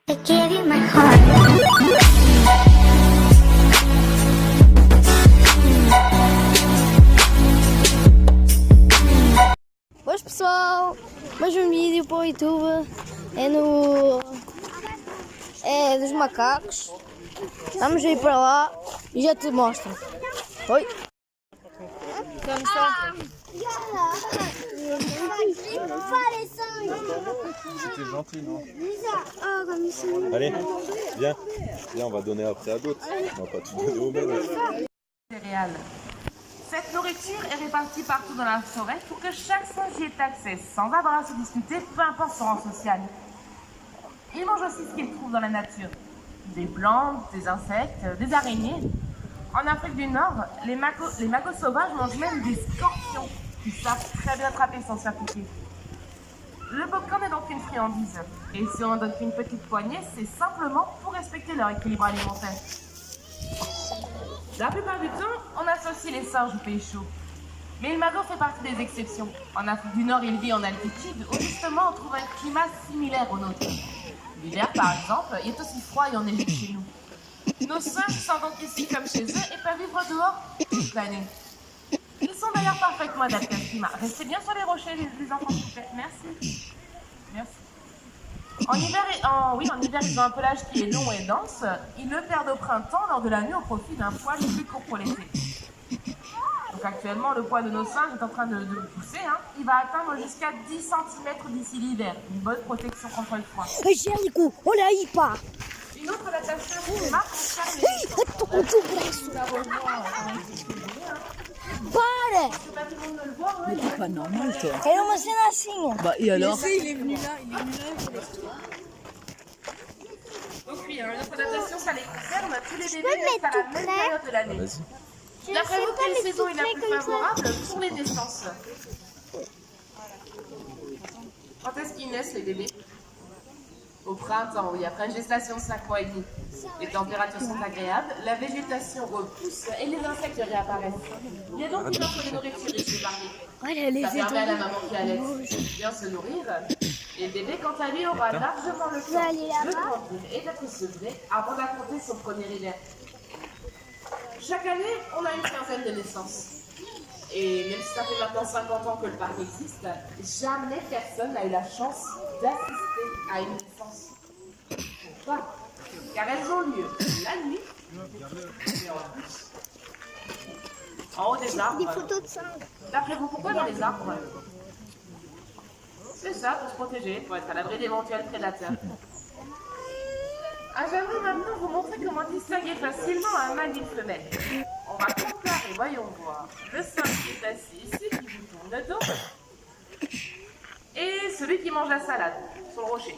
I gave you my heart. Boas pessoal, mais um vídeo para o YouTube, é dos macacos. Vamos ir para lá e já te mostro. Oi. C'était gentil, non? Allez, viens, on va donner après à d'autres. On va pas tout donner aux mêmes. Céréales. Cette nourriture est répartie partout dans la forêt pour que chaque singe y ait accès, sans avoir à se discuter, peu importe son rang social. Il mange aussi ce qu'il trouve dans la nature. Des plantes, des insectes, des araignées. En Afrique du Nord, les magos sauvages mangent même des scorpions qui savent très bien attraper sans se faire piquer. Le popcorn est donc une friandise. Et si on en donne qu'une petite poignée, c'est simplement pour respecter leur équilibre alimentaire. La plupart du temps, on associe les singes au pays chaud. Mais le magot fait partie des exceptions. En Afrique du Nord, il vit en altitude, où justement on trouve un climat similaire au nôtre. L'hiver, par exemple, il est aussi froid et enneigé que chez nous. Nos singes sont donc ici comme chez eux et peuvent vivre dehors toute l'année. Ils sont d'ailleurs parfaitement adaptés à ce climat. Restez bien sur les rochers, les enfants, s'il vous plaît. Merci. Merci. En hiver, ils ont un pelage qui est long et dense. Ils le perdent au printemps lors de la nuit au profit d'un poil plus court pour l'été. Donc actuellement, le poids de nos singes est en train de pousser. Il va atteindre jusqu'à 10 cm d'ici l'hiver. Une bonne protection contre le froid. Une autre adaptation qui marque concerne Mais t'es pas normal, toi. É uma cena assim. Bah, et alors? Donc oui, une autre adaptation, ça les concerne. Tous les bébés naissent à la même période de l'année. D'après vous, quelle saison est la plus favorable pour les naissances? Quand est-ce qu'ils naissent, les bébés? Au printemps, oui, après une gestation de 5 mois et demi. Les températures sont agréables, la végétation repousse et les insectes réapparaissent. Il y a donc une offre de nourriture riche et variée. Ça permet à la maman qui allait bien se nourrir. Et le bébé, quant à lui, aura largement le temps de grandir et d'être sevré avant d'affronter son premier hiver. Chaque année, on a une quinzaine de naissances. Et même si ça fait maintenant 50 ans que le parc existe, jamais personne n'a eu la chance d'assister à une naissance. Pourquoi? Car elles ont lieu la nuit et en plus en haut des arbres. Des photos de singes. D'après vous, pourquoi dans les arbres? C'est ça, pour se protéger, pour être à l'abri d'éventuels prédateurs. J'aimerais maintenant vous montrer comment distinguer facilement un mâle d'une femelle. On va comparer, voyons voir, le singe qui est assis ici, qui vous tourne le dos, et celui qui mange la salade, sur le rocher.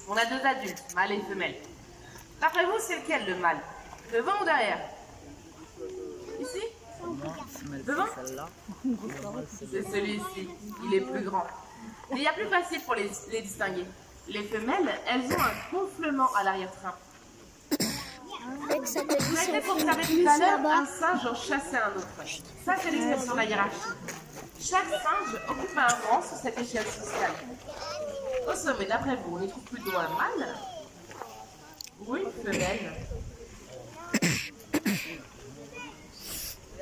On a deux adultes, mâle et femelle. D'après vous, c'est lequel le mâle? Devant ou derrière? Ici? Devant? C'est celui-ci, il est plus grand. Mais il y a plus facile pour les distinguer. Les femelles, elles ont un gonflement à l'arrière-train. Vous avez peut-être observé tout à l'heure un singe en chasser un autre. Ça, c'est l'expression de la hiérarchie. Chaque singe occupe un rang sur cette échelle sociale. Au sommet, d'après vous, on y trouve plutôt un mâle ou une femelle?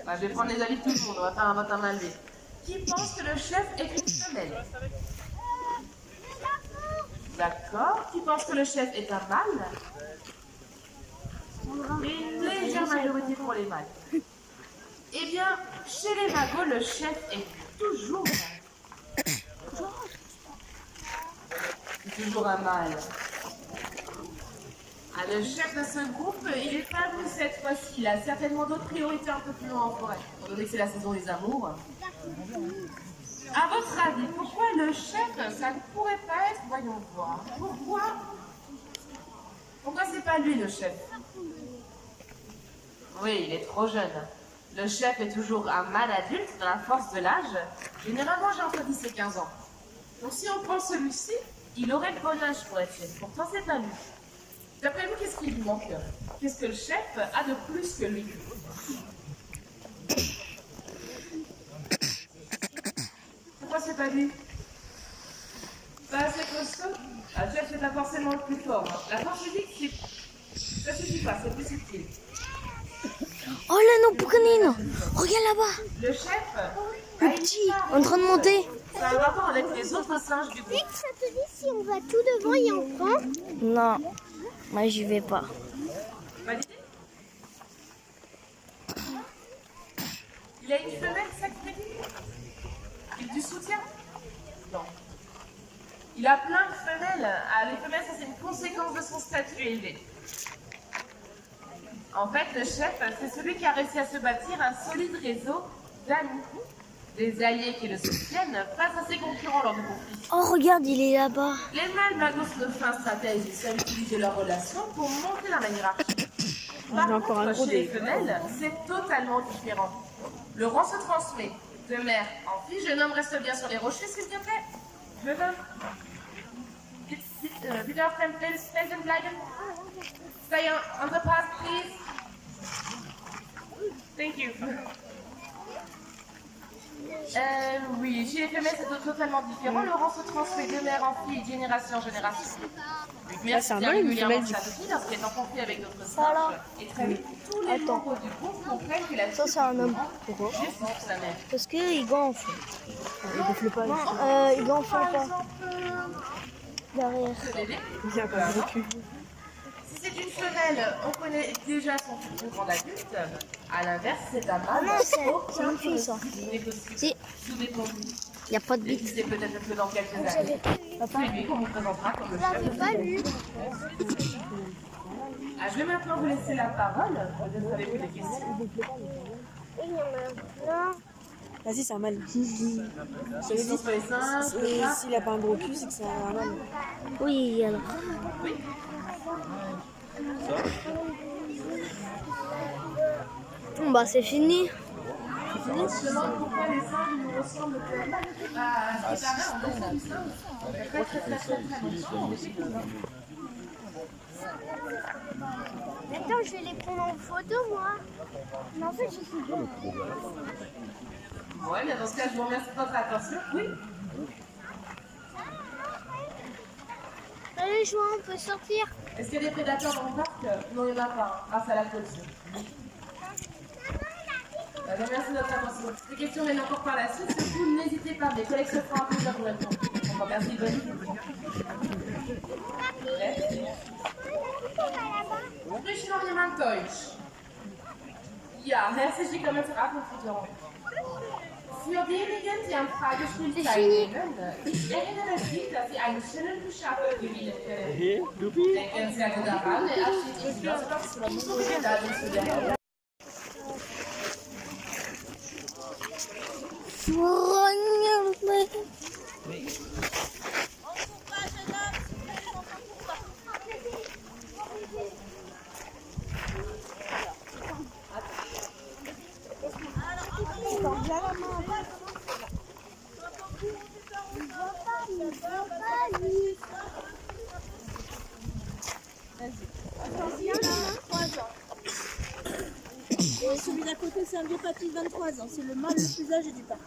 Je vais prendre les avis de tout le monde, on va faire un vote à main levée. Qui pense que le chef est une femelle? D'accord. Qui pense que le chef est un mâle? Une légère majorité pour les mâles. Eh bien, chez les magos, le chef est toujours un mâle. Le chef de ce groupe, il est pas vous cette fois-ci. Il a certainement d'autres priorités un peu plus loin en forêt, étant donné que c'est la saison des amours. À votre avis, pourquoi le chef, ça ne pourrait pas être, voyons voir, pourquoi c'est pas lui le chef? Oui, il est trop jeune. Le chef est toujours un mâle adulte dans la force de l'âge. Généralement, j'ai entre 10 et 15 ans. Donc si on prend celui-ci, il aurait le bon âge pour être chef. Pourtant, c'est pas lui. D'après vous, qu'est-ce qui lui manque? Qu'est-ce que le chef a de plus que lui? Pourquoi c'est pas lui? Pas assez costaud? Ah, tu achètes pas forcément le plus fort. Hein. La force physique, ça suffit pas, c'est plus subtil. Olha no pequenino. Regarde là-bas. Le chef, Le petit, en train de monter. ça a un rapport avec les autres singes du groupe. Ça te dit si on va tout devant et on prend? Non, moi j'y vais pas. Validé? Il a une femelle, ça qui me dit? Il a du soutien? Non. Il a plein de femelles. Ah, les femelles, ça c'est une conséquence de son statut élevé. En fait, le chef, c'est celui qui a réussi à se bâtir un solide réseau d'amis. Des alliés qui le soutiennent face à ses concurrents lors de conflits. Oh, regarde, il est là-bas. Les mâles m'annoncent de fins stratèges et savent utiliser leurs relations pour monter dans la hiérarchie. Par contre, chez les femelles, c'est totalement différent. Le rang se transmet. De mère en fille, jeune homme reste bien sur les rochers, s'il te plaît. Jeune homme. Bitte auf deinem Felsen bleiben. Stay on the path, please. Thank you. Oui, chez les femelles, c'est totalement différent. Le rang se transmet de mère en fille, de génération en génération. Une mère c'est un tient mâle, une régulièrement femelle, sa petite lorsqu'elle est en conflit avec d'autres Voilà. singes. Et très vite, tous les Attends. membres du groupe comprennent que la Ça, c'est un homme. Pourquoi? juste pour sa mère. Parce qu'il gonfle. Il gonfle pas. Il gonfle pas. Derrière. Ce bébé, si c'est une femelle, on connaît déjà son futur grand adulte. À l'inverse, c'est un mâle. non, c'est une fille, ça. Si. Tout dépend. Il n'y a pas de bite. C'est peut-être que dans quelques années. C'est lui qu'on vous présentera comme le chef. J'avais pas lu. Ah, je vais maintenant vous laisser la parole. Peut-être avez-vous des questions. Il y en a un. Non. Vas-y, c'est un mâle. Questions sur les singes, Et tout ça. s'il a pas un gros cul, c'est que c'est un mâle. Oui, alors. Oui. Bon, bah, c'est fini. Je me demande pourquoi les singes nous ressemblent tellement. Ah, c'est pareil, on descend du singe. Très bon. Attends, je vais les prendre en photo, moi. Mais en fait, je suis bien. Ouais, mais dans ce cas, je vous remercie de votre attention. Oui. Allez, Joël, on peut sortir. Est-ce qu'il y a des prédateurs dans le parc? Non, il n'y en a pas, grâce à la clôture. Merci de votre attention. Des questions viennent encore par la suite, surtout n'hésitez pas, mes collègues se feront un plaisir pour répondre. Merci, bonne nuit. Sprich noch jemand Deutsch? Ja, herzlich willkommen zur Abendfütterung. Für diejenigen, die am Fragespiel teilnehmen, ich erinnere Sie, dass Sie einen schönen Beschaffung gewinnen können. Denken Sie also daran, der Abschied ist Schlossbox von Daten zu der Celui d'à côté, c'est un vieux papy de 23 ans. C'est le mâle le plus âgé du parc.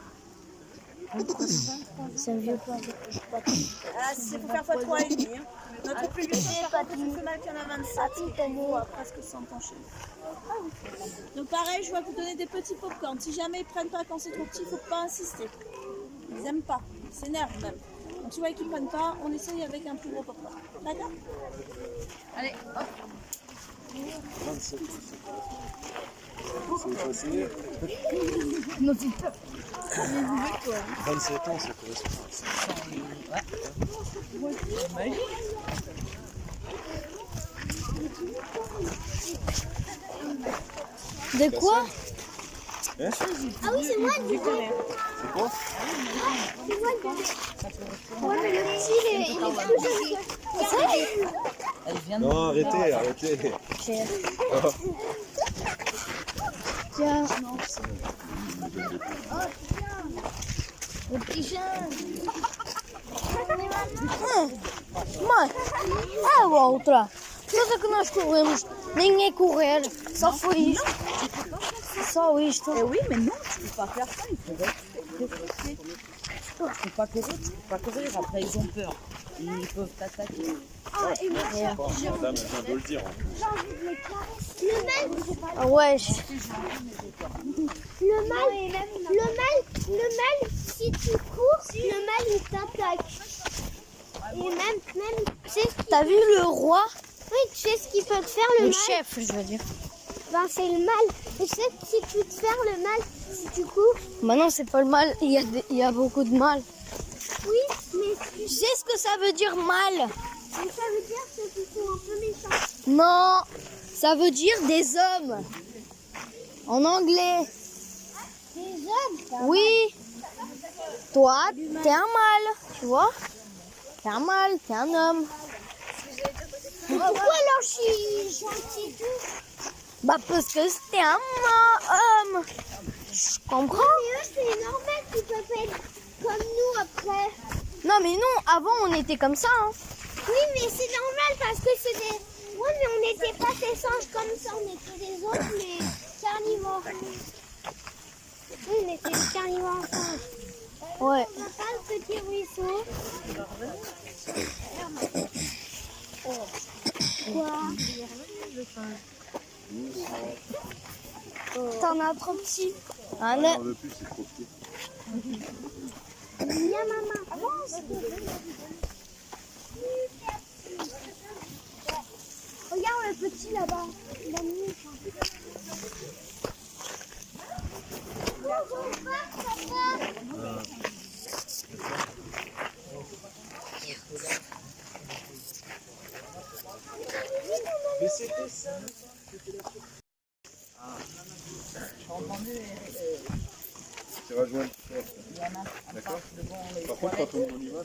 C'est un vieux point. Ah, c'est pour faire x3 et demi. Hein. Notre plus vieux, c'est un femelle qui en a 27. Presque 100 ans chez nous. Donc pareil, je vais vous donner des petits pop-corn. Si jamais ils prennent pas quand c'est trop petit, il ne faut pas insister. Ils n'aiment pas. Ils s'énervent même. Donc tu vois qu'ils ne prennent pas, on essaye avec un plus gros pop-corn. D'accord? Allez, hop. 27 ans. C'est 27 ans, ça correspond à ça. De quoi? Hein? Ah oui, c'est moi le bébé. C'est quoi? C'est moi le bébé. Ouais, mais le petit, il est plus jeune. Non, arrêtez. Tiens. Le petit jeune. Mãe, a outra. Coisa que nós corremos, nem é correr, só foi isto. Só isto. Oui, mais non, tu peux pas faire ça. Il faut rester. Tu peux pas courir, après ils ont peur. Ils peuvent t'attaquer. Ah, et moi, Madame vient de le dire. En plus. j'ai envie de les caresser. Le mal, Ah ouais. le mal, si tu cours, le mal il t'attaque. Et même, tu sais, T'as vu le roi? oui, tu sais ce qu'il peut te faire le Le mal. chef, je veux dire. Ben, c'est le mal. Et tu sais, si tu te faire le mal, si tu cours, Bah non, c'est pas le mal. Il y a beaucoup de mal. oui, mais Tu sais ce que ça veut dire mal? ça veut dire ceux qui sont un peu méchants. Non, ça veut dire des hommes. En anglais. Des hommes. Oui. Toi, t'es un mâle, tu vois? T'es un mâle, t'es un homme. Pourquoi alors je suis gentille tout? Bah parce que t'es un homme. Je comprends. Mais eux, c'est normal qu'ils peuvent être comme nous après. Non mais non, avant on était comme ça. Hein. Oui, mais c'est normal parce que c'est des... Oui, mais on n'était pas des singes comme ça, on était des autres, mais carnivores. Oui, on était des carnivores ensemble. Ouais. On n'a pas le petit ruisseau. Quoi? T'en as trop petit. On n'en veut plus, c'est trop petit. Viens, maman. Avance. Regarde le petit là-bas. Il a mis. Mais c'était ça. Tu vas jouer. D'accord. Par contre, quand on y va,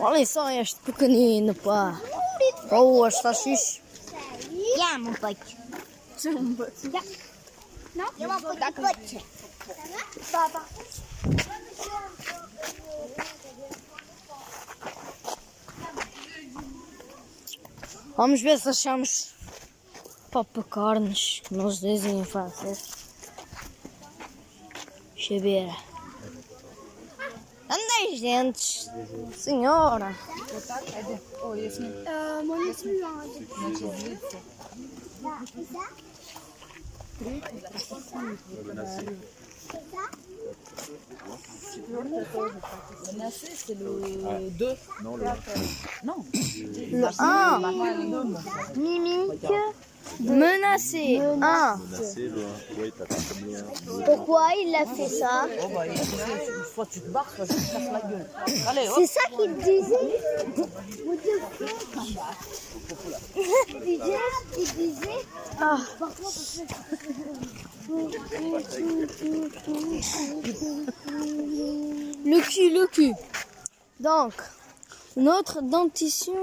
Oh les sangs, je te connais pas. Oh, je t'affiche. Viens, mon pote. C'est mon pote. Non, c'est mon pote. Ça va? Papa. Vamos ver se achamos popcorns, como eles dizem em francês. Deixa eu ver. Andei, dentes. Senhora. Moi non plus. Menacé, c'est le 2. non, le Non. Le 1. Mimique. Menacé. 1. menacé, le 1. Oui, t'as comme le 1. Pourquoi il a fait ça? Oh bah, soit tu te barres, soit je te casse la gueule. Allez, hop. C'est ça qu'il disait. Il disait. Ah. Le cul. Donc, notre dentition.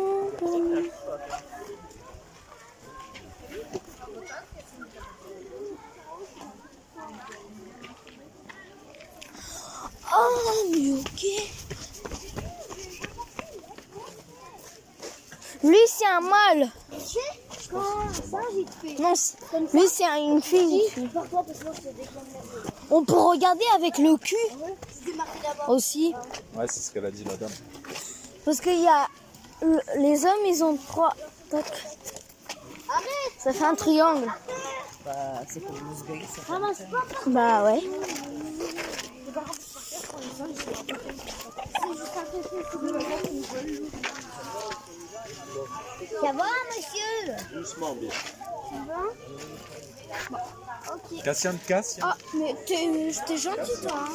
Oh, mais ok. Lui, c'est un mâle. Quand ça, vite fait. Non, lui, c'est une fille. Parfois, parce que moi, je te déclame la vie. On peut regarder avec le cul C'était marqué là-bas. aussi. Ouais, c'est ce qu'elle a dit, la dame. Parce qu'il y a. Les hommes, ils ont 3. Tac. Arrête. Ça fait un triangle. Bah, c'est pour nous se gagner, ça. Ramasse pas. Bah ouais. Ça va, monsieur? Doucement, bien. Ça va? Ok. Cassian de casse. Ah, mais t'es gentil, toi. Hein.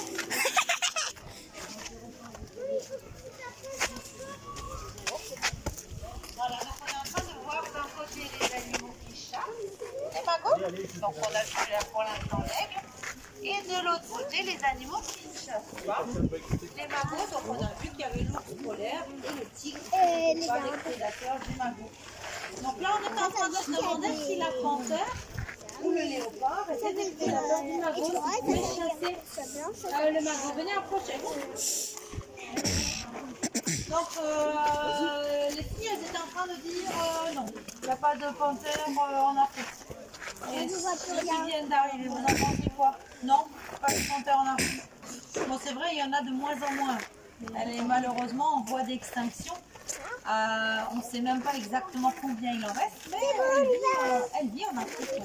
Les magots, donc on a vu là pour l'instant l'aigle, et de l'autre côté les animaux qui chassent. Les magots, donc on a vu qu'il y avait l'ours polaire et le tigre, Et les pas gars. les prédateurs du magot. Donc là on est en train de se demander si la panthère ou le léopard était des prédateurs du magot, si vous pouvez chasser le magot. Venez approcher. Donc les filles elles étaient en train de dire non, il n'y a pas de panthère en Afrique. Et ceux qui viennent d'arriver, vous en pensez quoi? Non, pas de panthère en Afrique. Bon, c'est vrai, il y en a de moins en moins. Elle est malheureusement en voie d'extinction. On ne sait même pas exactement combien il en reste, mais elle vit en Afrique.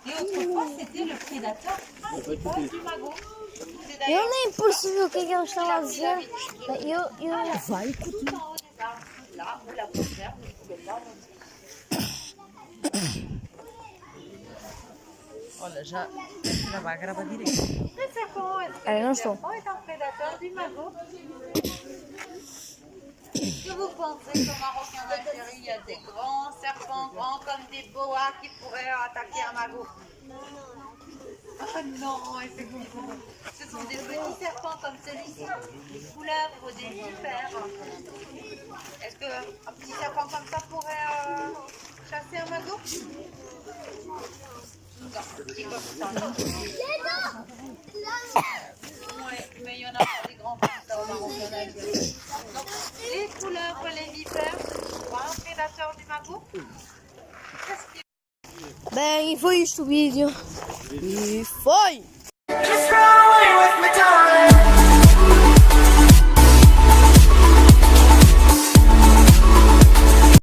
Et autrefois, c'était le prédateur principal du magot. E eu nem percebi o que é que eles estavam a dizer. Vai, écoute. Tout en haut des arbres, là où la première ne pouvait pas monter. Olha, já grava direito. Le serpent, Allez, non, je est un prédateur du magot. Que vous pensez qu'au Maroc et en Algérie, il y a des grands serpents, grands comme des boas, qui pourraient attaquer un magot? Ah non, effectivement. Ce sont des petits serpents comme celui-ci, des couleuvres, des vipères. Est-ce qu'un petit serpent comme ça pourrait chasser un magot? Non, petit comme ça. Oui, mais il y en a pas des grands comme ça au Maroc et en Algérie. Donc, les couleuvres, les vipères, c'est pas un prédateur du magot? Qu'est-ce qui... Bem, e foi isto o vídeo. E foi! Just run away with my time.